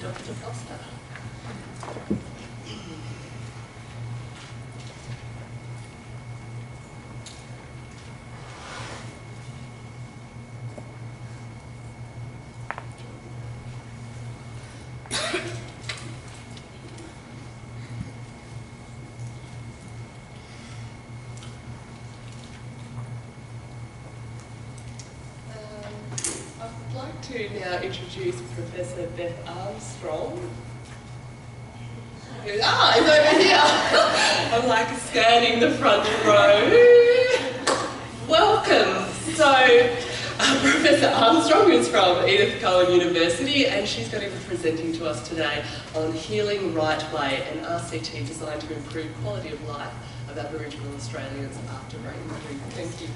Dr. Foster. I'd like to now introduce Professor Beth Armstrong. Is over here. I'm like scanning the front row. Welcome. So, Professor Armstrong is from Edith Cowan University, and she's going to be presenting to us today on Healing Right Way, an RCT designed to improve quality of life of Aboriginal Australians after brain injury. Thank you.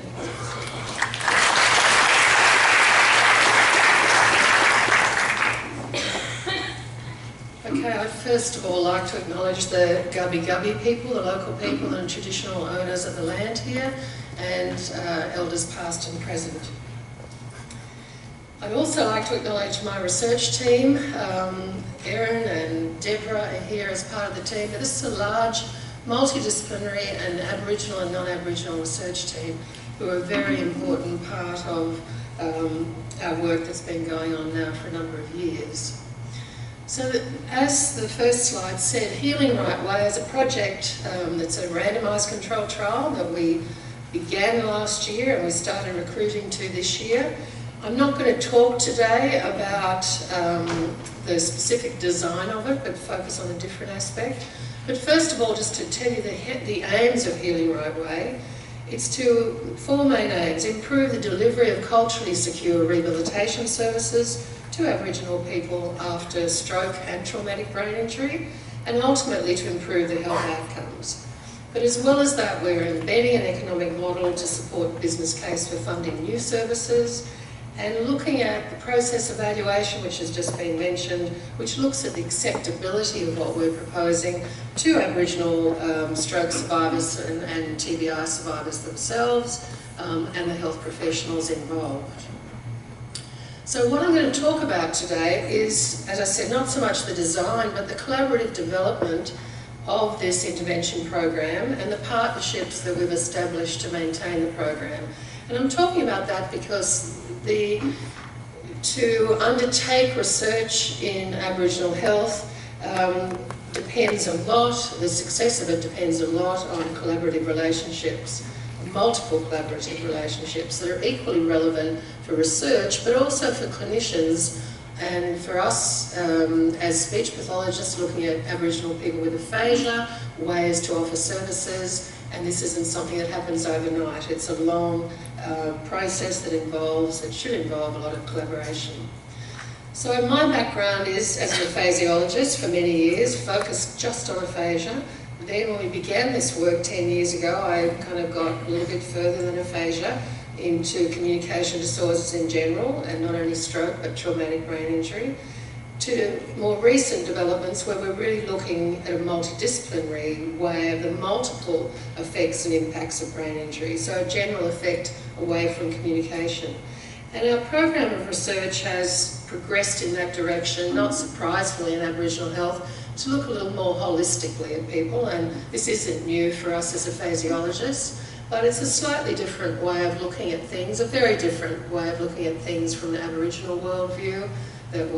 Okay, I'd first of all like to acknowledge the Gubbi people, the local people and traditional owners of the land here, and elders past and present. I'd also like to acknowledge my research team. Erin and Deborah are here as part of the team, but this is a large multidisciplinary and Aboriginal and non-Aboriginal research team who are a very important part of our work that's been going on now for a number of years. So as the first slide said, Healing Right Way is a project that's a randomised controlled trial that we began last year and we started recruiting to this year. I'm not going to talk today about the specific design of it, but focus on a different aspect. But first of all, just to tell you the aims of Healing Right Way, it's to four main aims: improve the delivery of culturally secure rehabilitation services to Aboriginal people after stroke and traumatic brain injury, and ultimately to improve their health outcomes. But as well as that, we're embedding an economic model to support business case for funding new services, and looking at the process evaluation, which has just been mentioned, which looks at the acceptability of what we're proposing to Aboriginal stroke survivors and TBI survivors themselves, and the health professionals involved. So what I'm going to talk about today is, as I said, not so much the design, but the collaborative development of this intervention program and the partnerships that we've established to maintain the program. And I'm talking about that because to undertake research in Aboriginal health depends a lot, the success of it depends a lot on collaborative relationships, multiple collaborative relationships that are equally relevant for research, but also for clinicians and for us as speech pathologists looking at Aboriginal people with aphasia, ways to offer services. And this isn't something that happens overnight. It's a long process that should involve a lot of collaboration. So my background is as an aphasiologist for many years, focused just on aphasia. Then when we began this work 10 years ago, I kind of got a little bit further than aphasia into communication disorders in general, and not only stroke but traumatic brain injury, to more recent developments where we're really looking at a multidisciplinary way of the multiple effects and impacts of brain injury, so a general effect away from communication. And our program of research has progressed in that direction, not surprisingly in Aboriginal health, to look a little more holistically at people, and this isn't new for us as aphasiologists, but it's a slightly different way of looking at things, a very different way of looking at things from an Aboriginal worldview that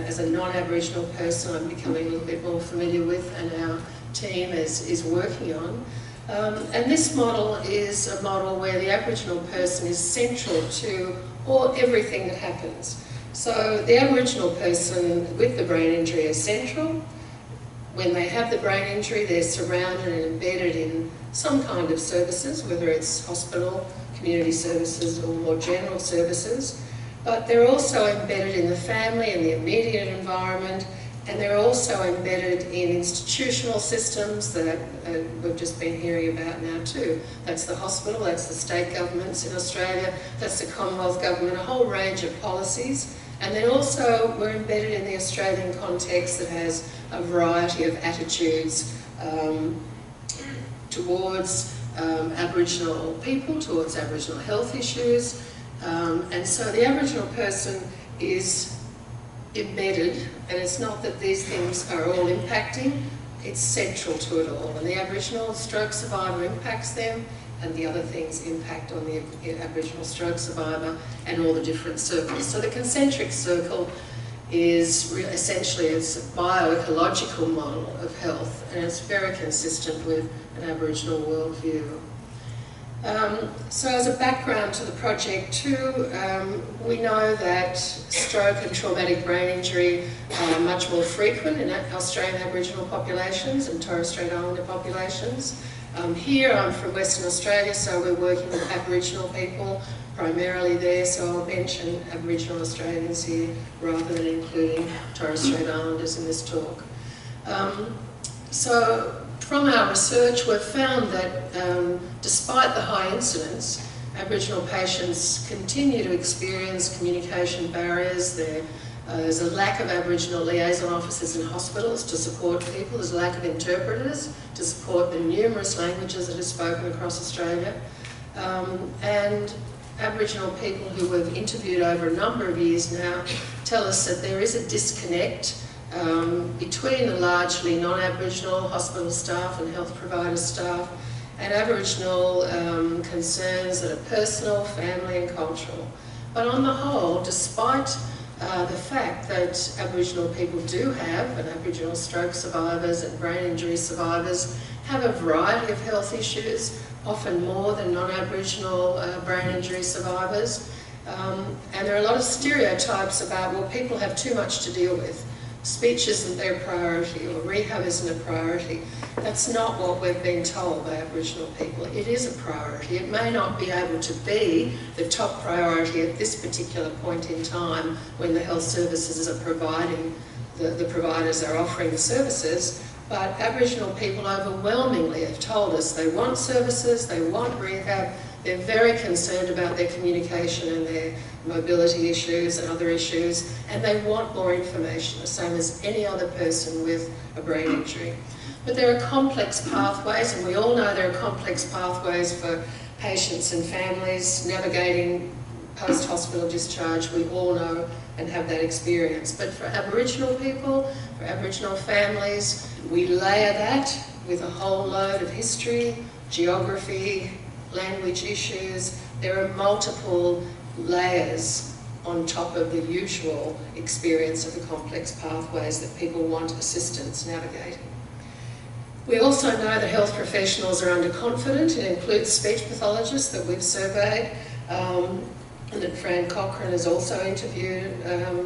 as a non-Aboriginal person I'm becoming a little bit more familiar with, and our team is working on. And this model is a model where the Aboriginal person is central to everything that happens. So the Aboriginal person with the brain injury is central. When they have the brain injury, they're surrounded and embedded in some kind of services, whether it's hospital, community services, or more general services. But they're also embedded in the family and the immediate environment, and they're also embedded in institutional systems that we've just been hearing about now too. That's the hospital, that's the state governments in Australia, that's the Commonwealth government, a whole range of policies. And then also we're embedded in the Australian context that has a variety of attitudes towards Aboriginal people, towards Aboriginal health issues. And so the Aboriginal person is embedded, and it's not that these things are all impacting, it's central to it all. And the Aboriginal stroke survivor impacts them, and the other things impact on the Aboriginal stroke survivor and all the different circles. So the concentric circle is essentially it's a bioecological model of health, and it's very consistent with an Aboriginal worldview. So as a background to the project too, we know that stroke and traumatic brain injury are much more frequent in Australian Aboriginal populations and Torres Strait Islander populations. Here I'm from Western Australia, so we're working with Aboriginal people primarily there, so I'll mention Aboriginal Australians here rather than including Torres Strait Islanders in this talk. So from our research, we've found that despite the high incidence, Aboriginal patients continue to experience communication barriers. There's a lack of Aboriginal liaison officers in hospitals to support people. There's a lack of interpreters to support the numerous languages that are spoken across Australia. And Aboriginal people who we've interviewed over a number of years now tell us that there is a disconnect between the largely non-Aboriginal hospital staff and health provider staff and Aboriginal concerns that are personal, family and cultural. But on the whole, despite the fact that Aboriginal people do have, and Aboriginal stroke survivors and brain injury survivors have a variety of health issues, often more than non-Aboriginal brain injury survivors. And there are a lot of stereotypes about, well, people have too much to deal with. Speech isn't their priority, or rehab isn't a priority. That's not what we've been told by Aboriginal people. It is a priority. It may not be able to be the top priority at this particular point in time when the health services are providing, the providers are offering the services, but Aboriginal people overwhelmingly have told us they want services, they want rehab, they're very concerned about their communication and their mobility issues and other issues, and they want more information, the same as any other person with a brain injury. But there are complex pathways, and we all know there are complex pathways for patients and families navigating post-hospital discharge. We all know and have that experience. But for Aboriginal people, for Aboriginal families, we layer that with a whole load of history, geography, language issues. There are multiple layers on top of the usual experience of the complex pathways that people want assistance navigating. We also know that health professionals are underconfident. It includes speech pathologists that we've surveyed, and that Fran Cochrane has also interviewed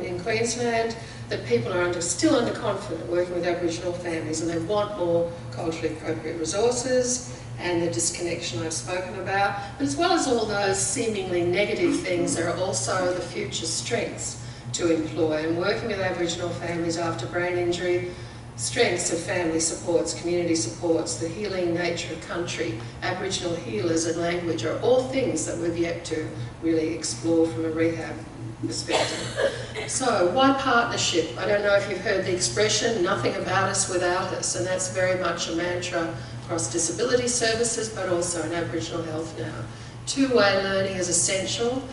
in Queensland, that people are still underconfident working with Aboriginal families, and they want more culturally appropriate resources and the disconnection I've spoken about. But as well as all those seemingly negative things, there are also the future strengths to employ. And working with Aboriginal families after brain injury, strengths of family supports, community supports, the healing nature of country, Aboriginal healers and language are all things that we've yet to really explore from a rehab perspective. So why partnership? I don't know if you've heard the expression, nothing about us without us, and that's very much a mantra across disability services, but also in Aboriginal health now. Two-way learning is essential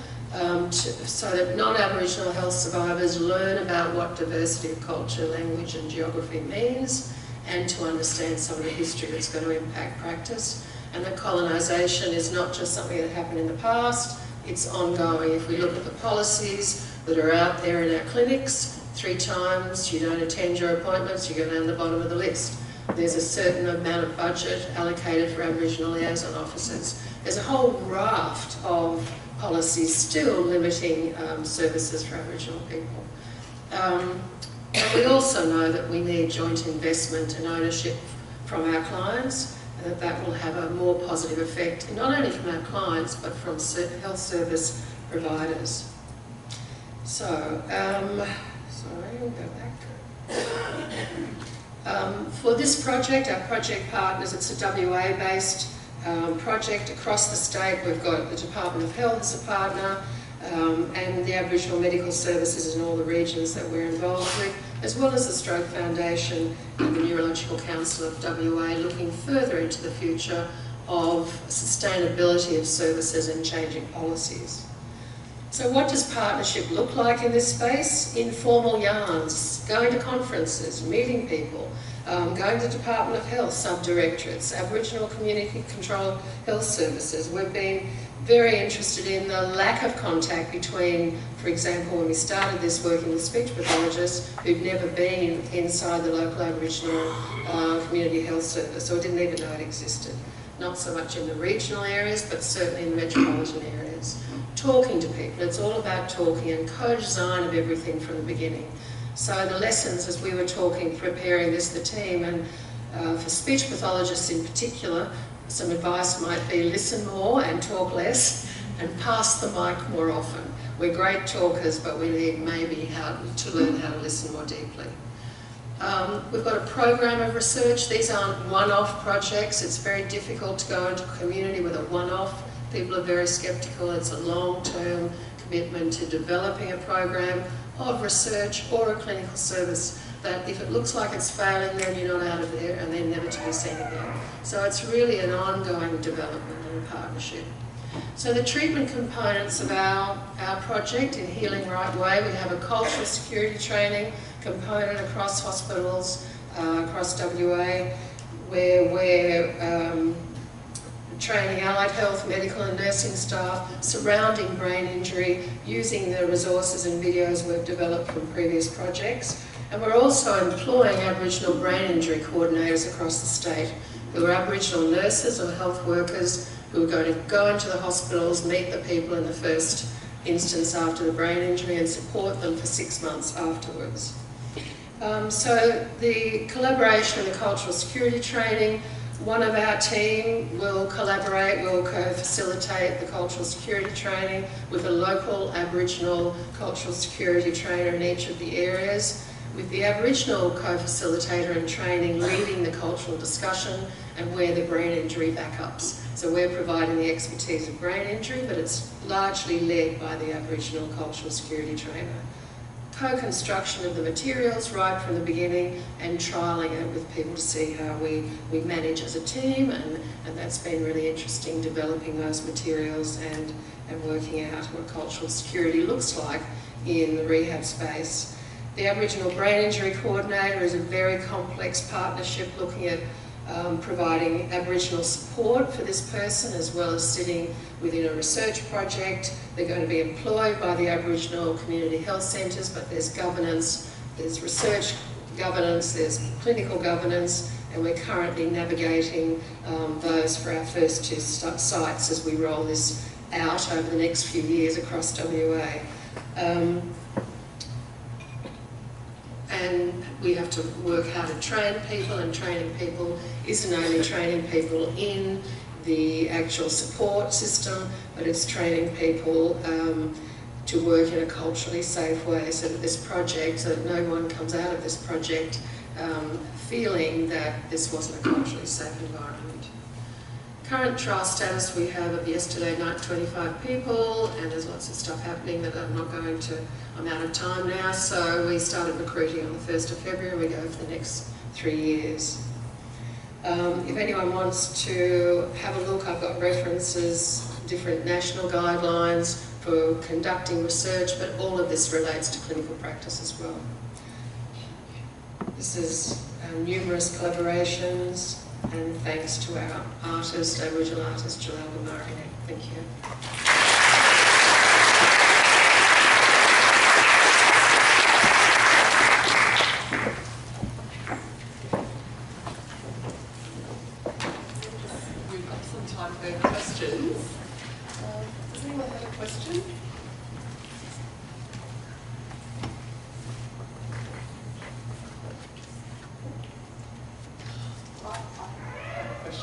so that non-Aboriginal health survivors learn about what diversity of culture, language and geography means, and to understand some of the history that's going to impact practice. And that colonisation is not just something that happened in the past, it's ongoing. If we look at the policies that are out there in our clinics, 3 times you don't attend your appointments, you go down the bottom of the list. There's a certain amount of budget allocated for Aboriginal liaison officers. There's a whole raft of policies still limiting services for Aboriginal people. And we also know that we need joint investment and ownership from our clients, and that will have a more positive effect, not only from our clients, but from health service providers. So, sorry, we'll go back. For this project, our project partners, it's a WA-based project across the state. We've got the Department of Health as a partner, and the Aboriginal Medical Services in all the regions that we're involved with, as well as the Stroke Foundation and the Neurological Council of WA, looking further into the future of sustainability of services and changing policies. So what does partnership look like in this space? Informal yarns, going to conferences, meeting people, going to Department of Health sub-directorates, Aboriginal community controlled health services. We've been very interested in the lack of contact between, for example, when we started this, working with speech pathologists who'd never been inside the local Aboriginal community health service, or didn't even know it existed. Not so much in the regional areas, but certainly in the metropolitan areas. Talking to people, it's all about talking and co-design of everything from the beginning. So the lessons, as we were talking, preparing this, the team, and for speech pathologists in particular, some advice might be listen more and talk less, and pass the mic more often. We're great talkers, but we need maybe to learn how to listen more deeply. We've got a program of research. These aren't one-off projects. It's very difficult to go into a community with a one-off. People are very sceptical. It's a long-term commitment to developing a program of research or a clinical service that if it looks like it's failing, then you're not out of there and they're never to be seen again. So it's really an ongoing development and a partnership. So the treatment components of our project in Healing Right Way, we have a cultural security training component across hospitals, across WA, where we're training allied health, medical and nursing staff surrounding brain injury, using the resources and videos we've developed from previous projects. And we're also employing Aboriginal brain injury coordinators across the state, who are Aboriginal nurses or health workers who are going to go into the hospitals, meet the people in the first instance after the brain injury and support them for 6 months afterwards. So the collaboration and the cultural security training, one of our team will collaborate, will co-facilitate the cultural security training with a local Aboriginal cultural security trainer in each of the areas, with the Aboriginal co-facilitator in training leading the cultural discussion and where the brain injury backups. So we're providing the expertise of brain injury, but it's largely led by the Aboriginal cultural security trainer. Co-construction of the materials right from the beginning and trialling it with people to see how we manage as a team, and that's been really interesting, developing those materials and working out what cultural security looks like in the rehab space. The Aboriginal Brain Injury Coordinator is a very complex partnership looking at providing Aboriginal support for this person, as well as sitting within a research project. They're going to be employed by the Aboriginal community health centres, but there's governance, there's research governance, there's clinical governance, and we're currently navigating those for our first 2 sites as we roll this out over the next few years across WA. And we have to work how to train people, and training people isn't only training people in the actual support system, but it's training people to work in a culturally safe way, so that this project, so that no one comes out of this project feeling that this wasn't a culturally safe environment. Current trial status, we have of yesterday night 25 people, and there's lots of stuff happening that I'm not going to, I'm out of time now, so we started recruiting on the 1st of February, we go for the next 3 years. If anyone wants to have a look, I've got references, different national guidelines for conducting research, but all of this relates to clinical practice as well. This is numerous collaborations, and thanks to our artist, Aboriginal artist, Jalal Murray. Thank you. We've got some time for questions. Does anyone have a question?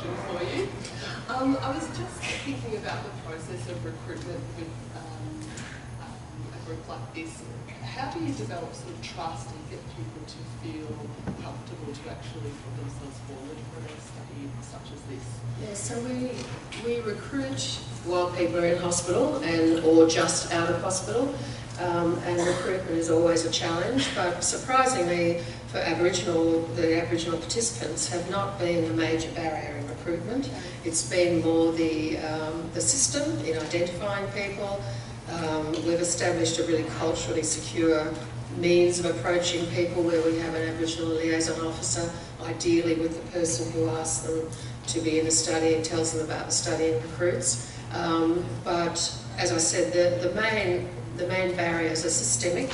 For you. I was just thinking about the process of recruitment with a group like this. How do you develop sort of trust and get people to feel comfortable to actually put themselves forward for a study such as this? Yeah, so we recruit while people are in hospital or just out of hospital. And recruitment is always a challenge, but surprisingly for the Aboriginal participants have not been a major barrier in recruitment. It's been more the system in identifying people, We've established a really culturally secure means of approaching people where we have an Aboriginal liaison officer, ideally with the person who asks them to be in the study and tells them about the study and recruits. But as I said, the main barriers are systemic.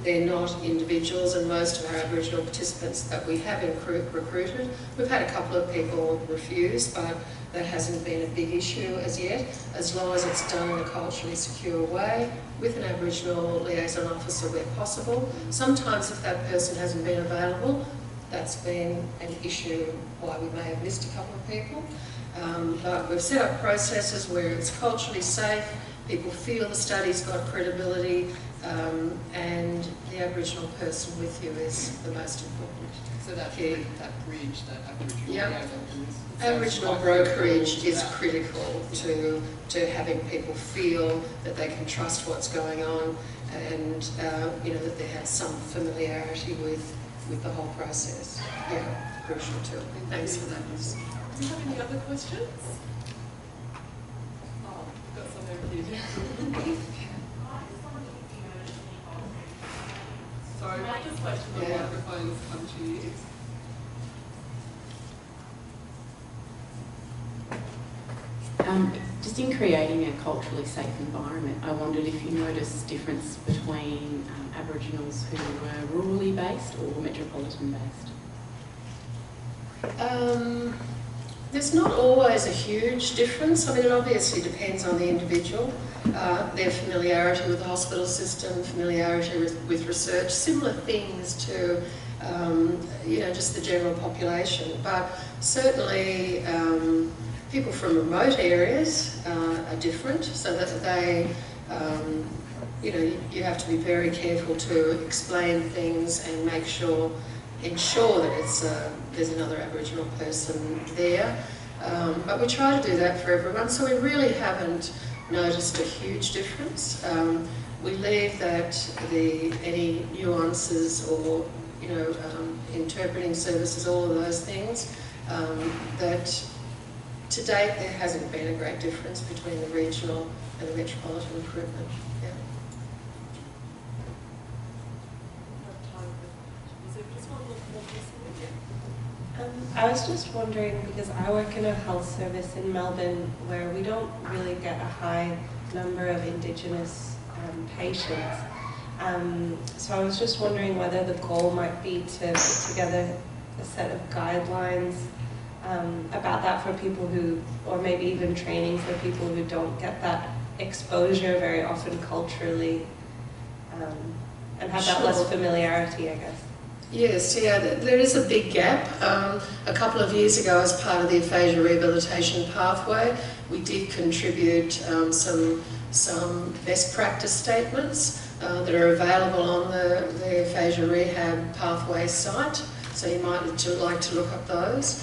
They're not individuals, and most of our Aboriginal participants that we have recruited, we've had a couple of people refuse, but that hasn't been a big issue as yet, as long as it's done in a culturally secure way with an Aboriginal liaison officer where possible. Sometimes if that person hasn't been available, that's been an issue why we may have missed a couple of people. But we've set up processes where it's culturally safe, people feel the study's got credibility, and the Aboriginal person with you is the most important. So that bridge, that Aboriginal liaison is... Aboriginal brokerage is critical to having people feel that they can trust what's going on, and that they have some familiarity with the whole process. Yeah, crucial too. Thanks for that. Do you have any other questions? Oh, we've got some over here. Sorry, might just wait till the microphones come to you. Just in creating a culturally safe environment, I wondered if you noticed difference between Aboriginals who were rurally based or metropolitan based? There's not always a huge difference. I mean, it obviously depends on the individual, their familiarity with the hospital system, familiarity with research, similar things to, just the general population. But certainly, people from remote areas are different, so that they, you have to be very careful to explain things and ensure that there's another Aboriginal person there. But we try to do that for everyone, so we really haven't noticed a huge difference. We leave that any nuances or interpreting services, all of those things, that to date there hasn't been a great difference between the regional and the metropolitan recruitment. Yeah. I was just wondering, because I work in a health service in Melbourne where we don't really get a high number of Indigenous patients. So I was just wondering whether the goal might be to put together a set of guidelines about that for people who, or maybe even training for people who don't get that exposure very often culturally, and have that less familiarity, I guess. Yes, yeah, there is a big gap. A couple of years ago, as part of the aphasia rehabilitation pathway, we did contribute some best practice statements that are available on the aphasia rehab pathway site, so you might like to look up those.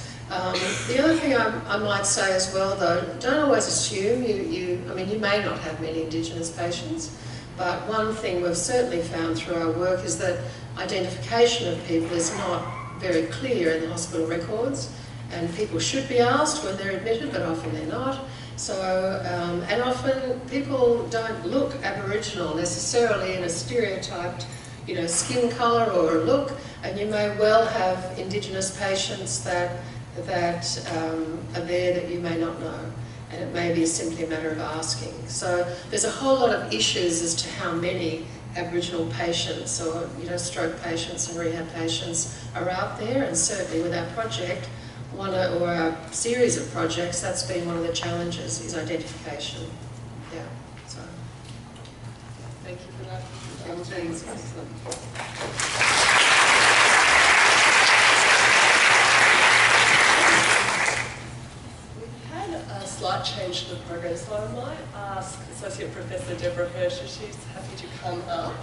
The other thing I might say as well, though, don't always assume you may not have many Indigenous patients, but one thing we've certainly found through our work is that identification of people is not very clear in the hospital records, and people should be asked when they're admitted, but often they're not. So, and often people don't look Aboriginal necessarily in a stereotyped, skin colour or a look, and you may well have Indigenous patients that are there that you may not know, and it may be simply a matter of asking. So there's a whole lot of issues as to how many Aboriginal patients or stroke patients and rehab patients are out there, and certainly with our project, or our series of projects, that's been one of the challenges, is identification. Yeah. So thank you for that. Thanks. Excellent. Slight change to the program, so I might ask Associate Professor Deborah Hirsch if she's happy to come up.